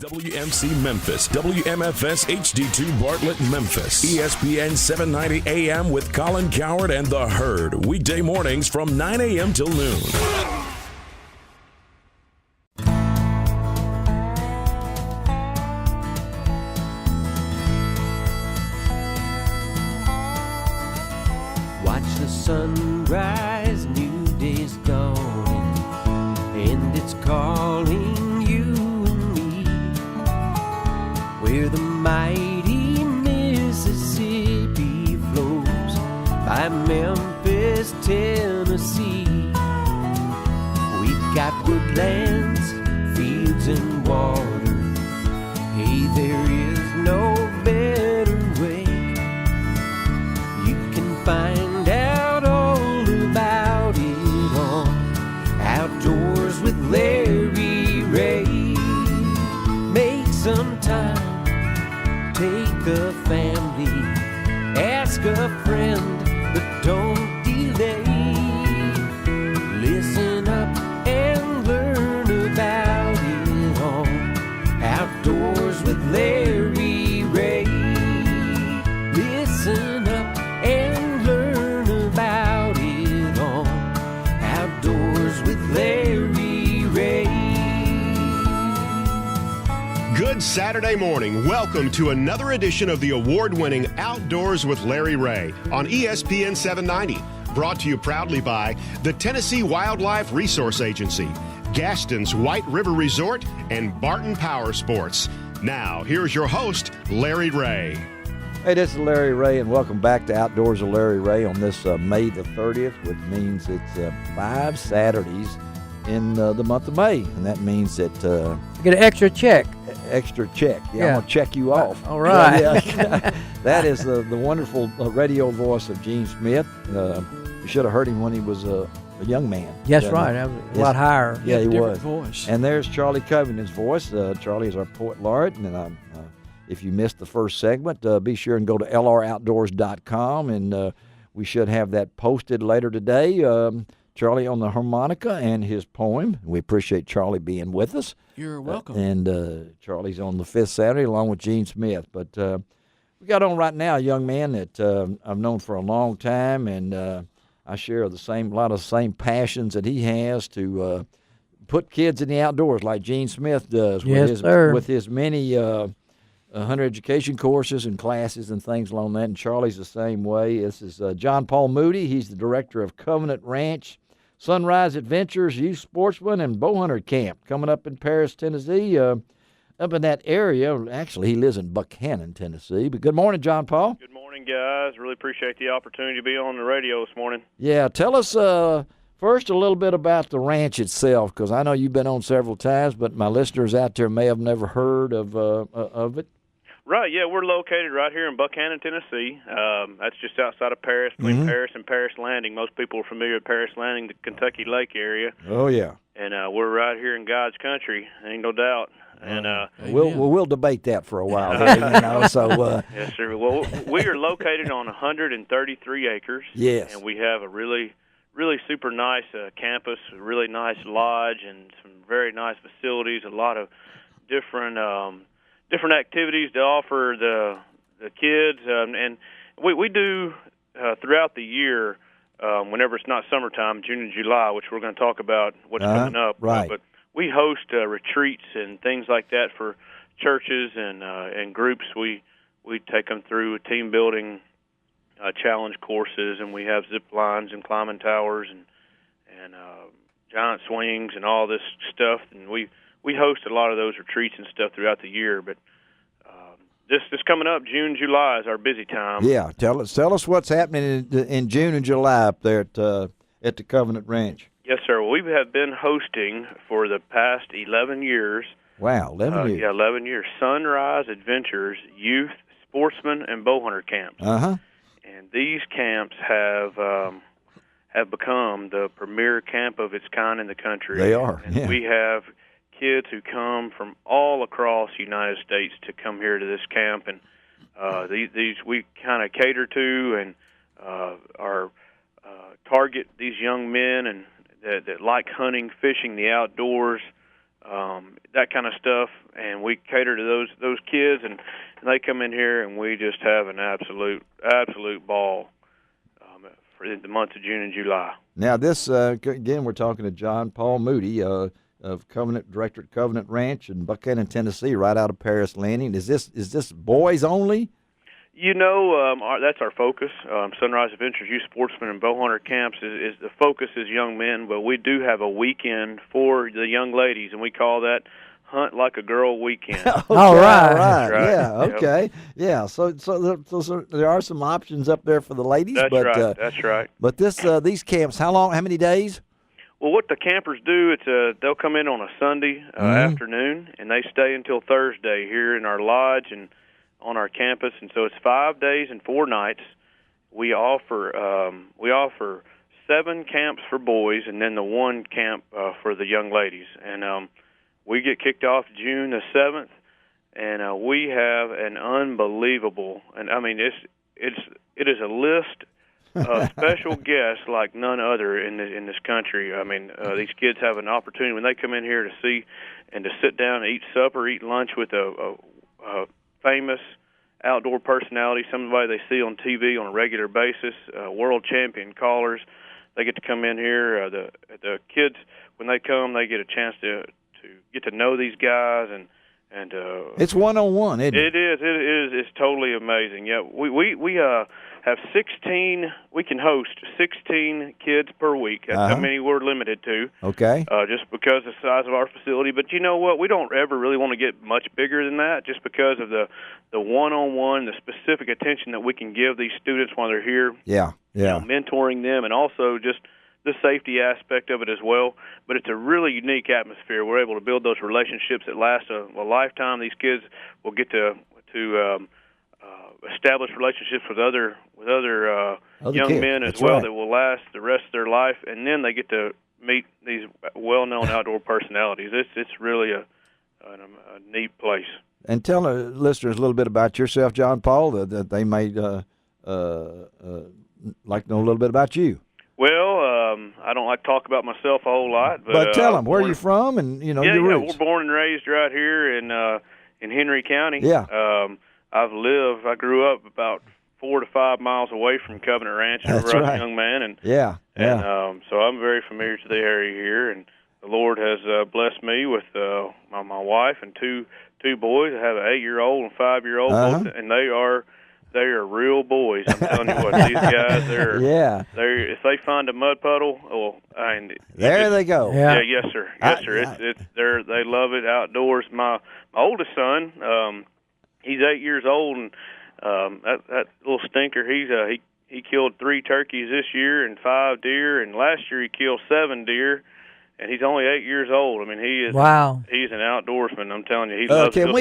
WMC Memphis, WMFS HD2 Bartlett Memphis, ESPN 790 AM with Colin Coward and The Herd, weekday mornings from 9 a.m. till noon. Watch the sunrise, new day's dawning, and it's calling you and me. Where the mighty Mississippi flows by Memphis, Tennessee. We've got woodlands, fields, and water. Hey, there is no better way. You can find out all about it on Outdoors with Larry Ray. Make some time, take a family, ask a friend, but don't delay. Listen up and learn about it on Outdoors with Larry Ray. Listen up and learn about it on Outdoors with Larry Ray. Good Saturday morning. Welcome to another edition of the award-winning Outdoors with Larry Ray on ESPN 790. Brought to you proudly by the Tennessee Wildlife Resource Agency, Gaston's White River Resort, and Barton Power Sports. Now, here's your host, Larry Ray. Hey, this is Larry Ray, and welcome back to Outdoors with Larry Ray on this May the 30th, which means it's 5 Saturdays in the month of May, and that means that Get an extra check. extra check. Yeah. I'm going to check you off. All right. Yeah. That is the wonderful radio voice of Gene Smith. You should have heard him when he was a young man. That's right. That was a lot higher. Yeah, he was. Voice. And there's Charlie Covington's voice. Charlie is our poet laureate, and if you missed the first segment, be sure and go to lroutdoors.com, and we should have that posted later today. Charlie on the harmonica and his poem. We appreciate Charlie being with us. You're welcome. And Charlie's on the 5th Saturday along with Gene Smith. But we got on right now a young man that I've known for a long time, and I share a lot of the same passions that he has to put kids in the outdoors like Gene Smith does. Yes, sir. With his many hunter education courses and classes and things along that, and Charlie's the same way. This is Jon Paul Moody. He's the director of Covenant Ranch, Sunrise Adventures, Youth Sportsman, and Bowhunter Camp coming up in Paris, Tennessee, up in that area. Actually, he lives in Buchanan, Tennessee. But good morning, Jon Paul. Good morning, guys. Really appreciate the opportunity to be on the radio this morning. Yeah, tell us first a little bit about the ranch itself, because I know you've been on several times, but my listeners out there may have never heard of it. Right, yeah, we're located right here in Buchanan, Tennessee. That's just outside of Paris, between Paris and Paris Landing. Most people are familiar with Paris Landing, the Kentucky Lake area. Oh, yeah. And we're right here in God's country, ain't no doubt. And we'll debate that for a while. There, so yes, sir. Well, we are located on 133 acres. Yes. And we have a really super nice campus, a really nice lodge, and some very nice facilities. A lot of different activities to offer the kids, and we do throughout the year. Whenever it's not summertime, June and July, which we're going to talk about what's coming up. Right. But we host retreats and things like that for churches and groups. We take them through team building challenge courses, and we have zip lines and climbing towers and giant swings and all this stuff. And we host a lot of those retreats and stuff throughout the year. But this coming up, June, July is our busy time. Yeah, tell us what's happening in June and July up there at the Covenant Ranch. Yes, sir. We have been hosting for the past 11 years. Wow, 11 years. Yeah, 11 years. Sunrise Adventures, Youth, Sportsman, and Bowhunter Camps. Uh-huh. And these camps have become the premier camp of its kind in the country. They are, And yeah. we have kids who come from all across the United States to come here to this camp, and these we kind of cater to and are target these young men and that like hunting, fishing, the outdoors, that kind of stuff, and we cater to those kids, and they come in here, and we just have an absolute ball for the months of June and July. Now, this again, we're talking to Jon Paul Moody of Director at Covenant Ranch in Buchanan, Tennessee, right out of Paris Landing. Is this boys only? That's our focus. Sunrise Adventures Youth Sportsman and Bow Hunter Camps is the focus is young men, but we do have a weekend for the young ladies, and we call that Hunt Like a Girl Weekend. Okay, all right. Right. Yeah, okay. Yeah, so there are some options up there for the ladies. That's but, right. That's right. But these camps, how many days? Well, what the campers do, they'll come in on a Sunday afternoon, and they stay until Thursday here in our lodge and on our campus, and so it's 5 days and 4 nights. We offer 7 camps for boys, and then the 1 camp for the young ladies. And we get kicked off June the 7th, and we have an unbelievable, and I mean it is a list of special guests like none other in this country. I mean these kids have an opportunity when they come in here to see and to sit down and eat supper, eat lunch with a famous outdoor personality, somebody they see on TV on a regular basis, world champion callers. They get to come in here. The kids, when they come, they get a chance to get to know these guys, and it's one-on-one, isn't it? It is. It's totally amazing. Yeah, we have 16. We can host 16 kids per week. That's how many we're limited to. Okay. Just because of the size of our facility. But you know what? We don't ever really want to get much bigger than that, just because of the one-on-one, the specific attention that we can give these students while they're here. Yeah. Mentoring them, and also just the safety aspect of it as well. But it's a really unique atmosphere. We're able to build those relationships that last a lifetime. These kids will get to establish relationships with other young kids. men as That's well right. that will last the rest of their life, and then they get to meet these well-known outdoor personalities. It's really a neat place. And tell the listeners a little bit about yourself, Jon Paul, that they may like to know a little bit about you. Well, I don't like to talk about myself a whole lot, but tell them where you're from and your roots. We're born and raised right here in Henry County. Yeah. I grew up about 4 to 5 miles away from Covenant Ranch when I was a young man, and so I'm very familiar to the area here. And the Lord has blessed me with my wife and two boys. I have an 8-year-old and 5-year-old, and they are real boys. I'm telling you what, these guys, they're if they find a mud puddle, they go. Yeah, yes sir. They love it outdoors. My oldest son, he's 8 years old, and that little stinker, he killed 3 turkeys this year and 5 deer, and last year he killed 7 deer. And he's only 8 years old. I mean, he is. Wow. He's an outdoorsman. I'm telling you, he loves. Can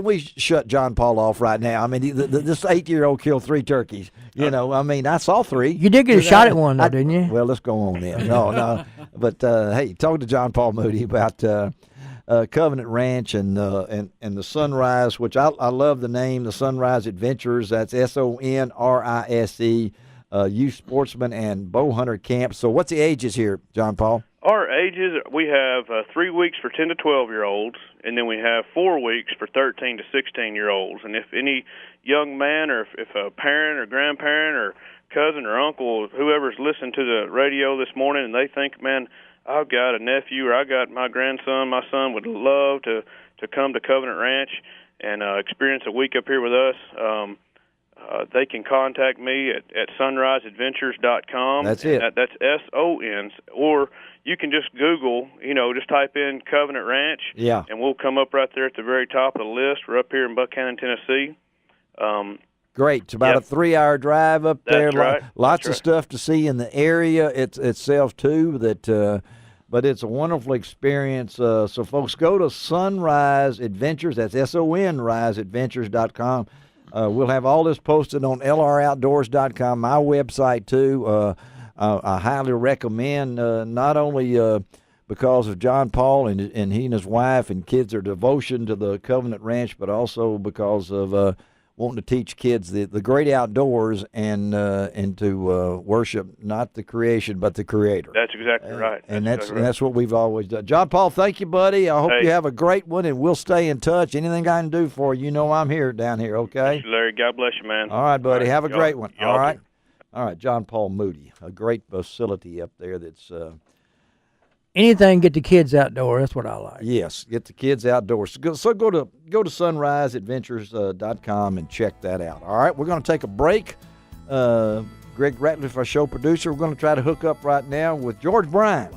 we shut Jon Paul off right now? I mean, this 8-year-old killed 3 turkeys. I mean, I saw 3. You did get a shot at one, though, didn't you? Well, let's go on then. No. But hey, talk to Jon Paul Moody about Covenant Ranch and the Sunrise, which I love the name, the Sunrise Adventures. That's SONRISE, Youth Sportsman and Bow Hunter Camp. So, what's the ages here, Jon Paul? Our ages, we have 3 weeks for 10 to 12-year-olds, and then we have 4 weeks for 13 to 16-year-olds. And if any young man or if a parent or grandparent or cousin or uncle, whoever's listening to the radio this morning, and they think, man, I've got a nephew or I got my grandson, my son would love to come to Covenant Ranch and experience a week up here with us, they can contact me at sunriseadventures.com. That's it. That's SON, or you can just Google, just type in Covenant Ranch, and we'll come up right there at the very top of the list. We're up here in Buchanan, Tennessee. Great. It's about a 3-hour drive up there. That's right. Lots of stuff to see in the area itself, too, but it's a wonderful experience. So, folks, go to Sunrise Adventures. That's SONRiseAdventures.com. We'll have all this posted on lroutdoors.com, my website, too. I highly recommend, not only because of Jon Paul and he and his wife and kids, their devotion to the Covenant Ranch, but also because of wanting to teach kids the great outdoors and to worship not the creation but the Creator. That's exactly right. And that's what we've always done. John Paul, thank you, buddy. I hope you have a great one, and we'll stay in touch. Anything I can do for you, I'm here down here. Okay, Larry. God bless you, man. All right, buddy. Have a great one. All right. All right, Jon Paul Moody, a great facility up there that's anything get the kids outdoors. That's what I like. Yes, get the kids outdoors. So go to sunriseadventures.com and check that out. All right, we're going to take a break. Greg Ratliff, our show producer, we're going to try to hook up right now with George Bryan.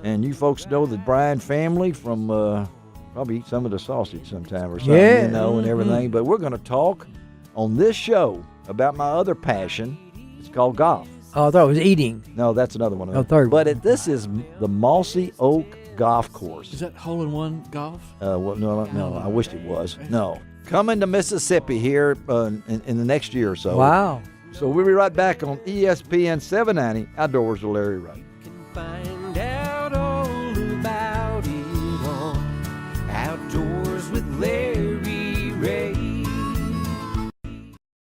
And you folks know the Bryan family from probably eat some of the sausage sometime or something, and everything. But we're going to talk on this show about my other passion. It's called golf. Oh, I thought it was eating. No, that's another one. Third. But this is the Mossy Oak Golf Course. Is that hole-in-one golf? Well, no. I wished it was. No. Coming to Mississippi here in the next year or so. Wow. So we'll be right back on ESPN 790 Outdoors with Larry Ray.